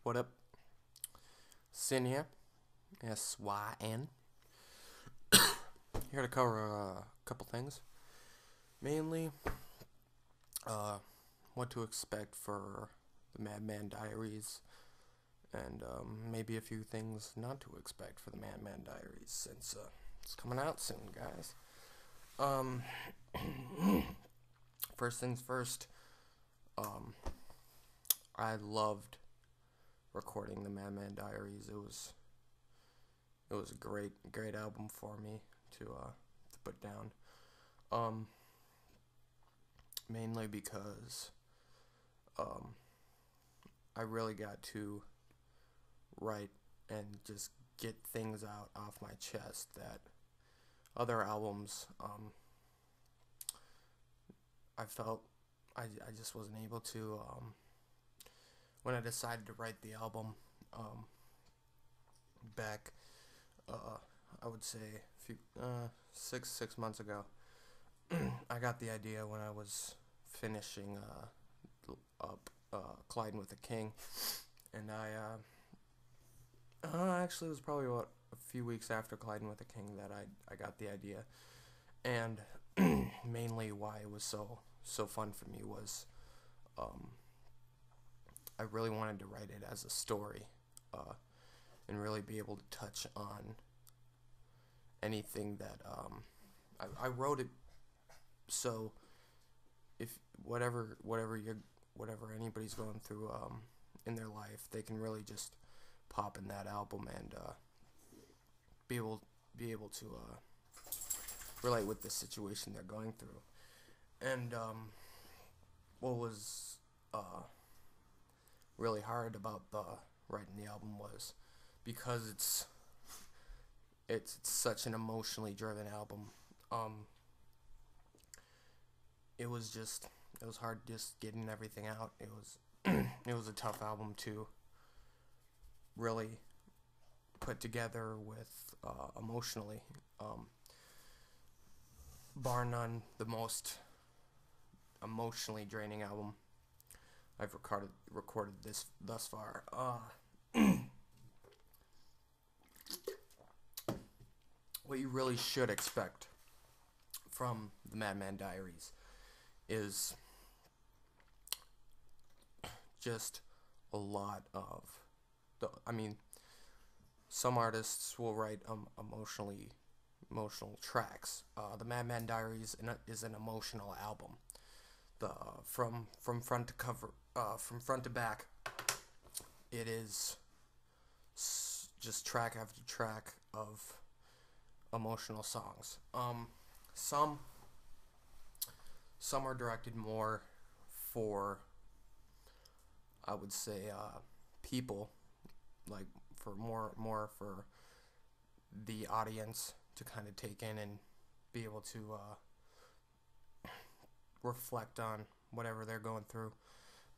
What up? Sin here. S-Y-N. Here to cover a couple things. Mainly, what to expect for the Madman Diaries, and maybe a few things not to expect for the Madman Diaries, since it's coming out soon, guys. First things first, I loved recording the Madman Diaries. It was a great album for me to put down. Mainly because I really got to write and just get things out off my chest that other albums I felt I just wasn't able to. When I decided to write the album back, I would say a few, six months ago, I got the idea when I was finishing up Colliding with the King, and actually it was probably about a few weeks after Colliding with the King that I got the idea, and mainly why it was so fun for me was I really wanted to write it as a story, and really be able to touch on anything that I wrote it so if whatever anybody's going through in their life, they can really just pop in that album and be able to relate with the situation they're going through. And what was really hard about writing the album was because it's such an emotionally driven album. It was hard just getting everything out. It was a tough album to really put together with emotionally. Bar none, the most emotionally draining album I've recorded this thus far. What you really should expect from the Madman Diaries is just a lot of some artists will write emotional tracks. The Madman Diaries is an emotional album. From front to cover, from front to back, it is just track after track of emotional songs. Some are directed more for, I would say, people, like for more for the audience to kind of take in and be able to reflect on whatever they're going through.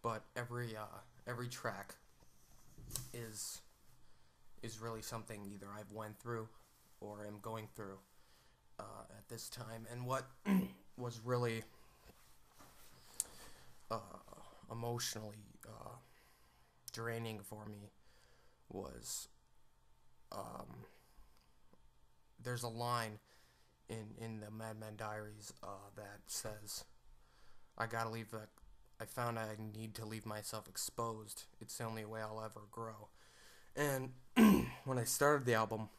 But every track is really something either I've went through or am going through at this time. And what was really emotionally draining for me was there's a line in the Madman Diaries that says, I found I need to leave myself exposed. It's the only way I'll ever grow. And when I started the album,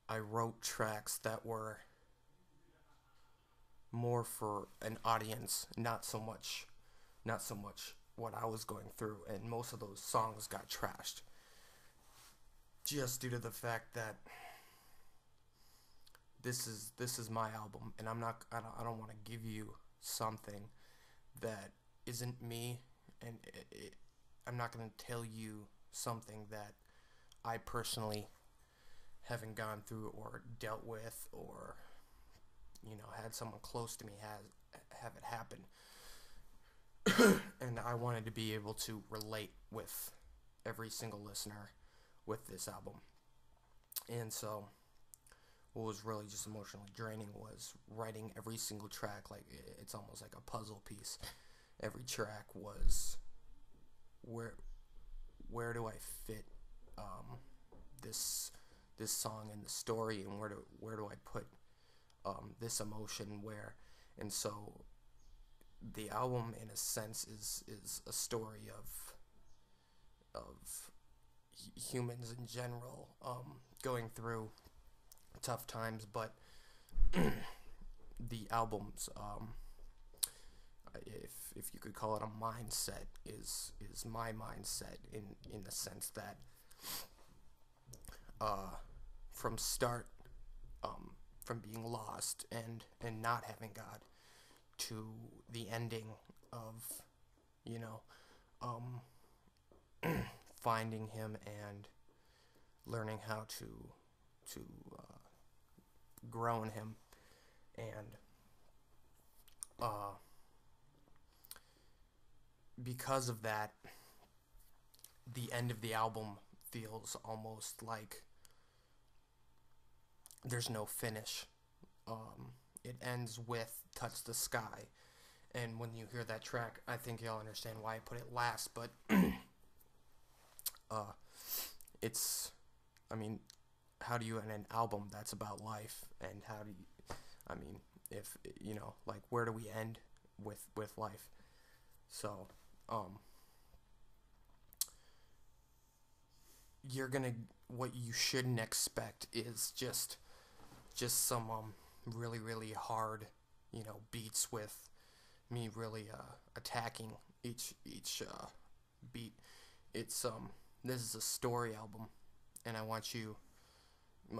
I wrote tracks that were more for an audience, not so much what I was going through, and most of those songs got trashed just due to the fact that this is my album, and I don't want to give you something that isn't me, and I'm not going to tell you something that I personally haven't gone through or dealt with, or had someone close to me have it happen. And I wanted to be able to relate with every single listener with this album. And so what was really just emotionally draining was writing every single track. Like, it's almost like a puzzle piece. Every track was where where do I fit this song in the story, and where do I put this emotion where. And so the album, in a sense, is a story of humans in general going through tough times, but the album's if you could call it a mindset, is my mindset, in the sense that from start, from being lost and not having God, to the ending of, you know, finding Him and learning how to grow in Him. And because of that, the end of the album feels almost like there's no finish. It ends with "Touch the Sky," and when you hear that track, I think you'll understand why I put it last. But it's, I mean, how do you end an album that's about life? And how do you, I mean, if, you know, like, where do we end with life? So what you shouldn't expect is just some really, really hard, you know, beats with me really attacking each beat. It's this is a story album, and I want you,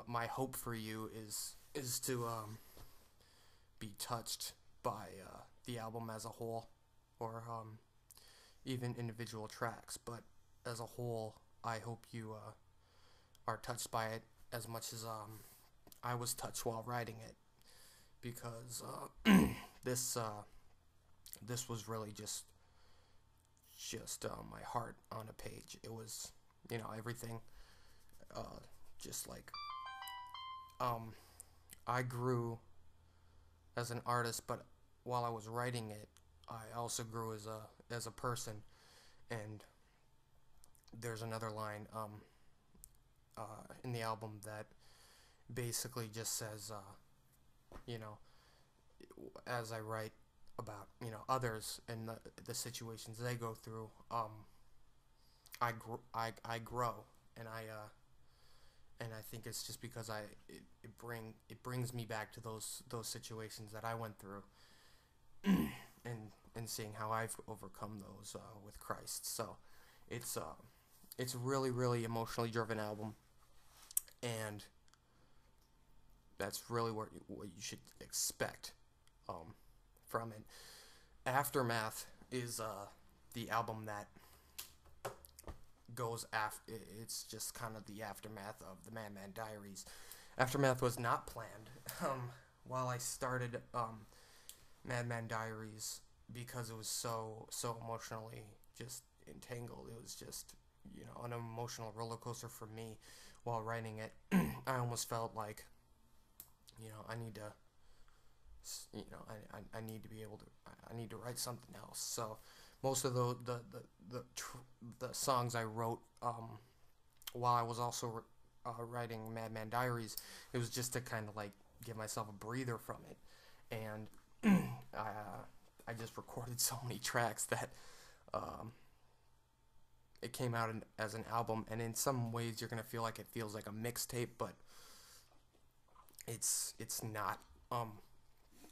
my hope for you is to be touched by the album as a whole, or even individual tracks, but as a whole, I hope you are touched by it as much as I was touched while writing it, because this was really just my heart on a page. It was, you know, everything, just like, I grew as an artist, but while I was writing it, I also grew as a person. And there's another line in the album that basically just says, you know, as I write about, you know, others and the situations they go through, I grow, and I think it's just because it brings me back to those situations that I went through, and seeing how I've overcome those with Christ. So it's a really, really emotionally driven album, and that's really what you should expect from it. Aftermath is the album that goes after. It's just kind of the aftermath of the Madman Diaries. Aftermath was not planned. While I started Madman Diaries, because it was so emotionally just entangled, it was just, you know, an emotional roller coaster for me while writing it. I almost felt like, you know, I need to, you know, I need to be able to, I need to write something else. So most of the songs I wrote while I was also writing Madman Diaries, it was just to kind of like give myself a breather from it. And I just recorded so many tracks that it came out as an album, and in some ways you're gonna feel like it feels like a mixtape, but it's not.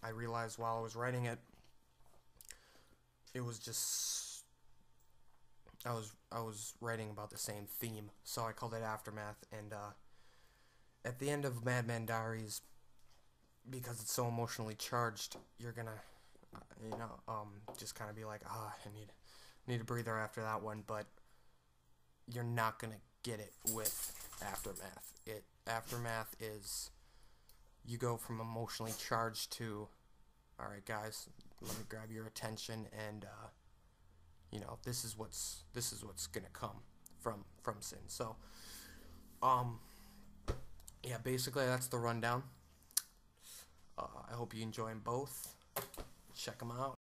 I realized while I was writing it, it was just, I was writing about the same theme, so I called it Aftermath. And at the end of Madman Diaries, because it's so emotionally charged, you're gonna, you know, just kind of be like, I need a breather after that one. But you're not gonna get it with Aftermath. Aftermath is, you go from emotionally charged to, all right, guys, let me grab your attention, and you know, this is what's gonna come from sin. So yeah, basically that's the rundown. I hope you enjoy them both. Check them out.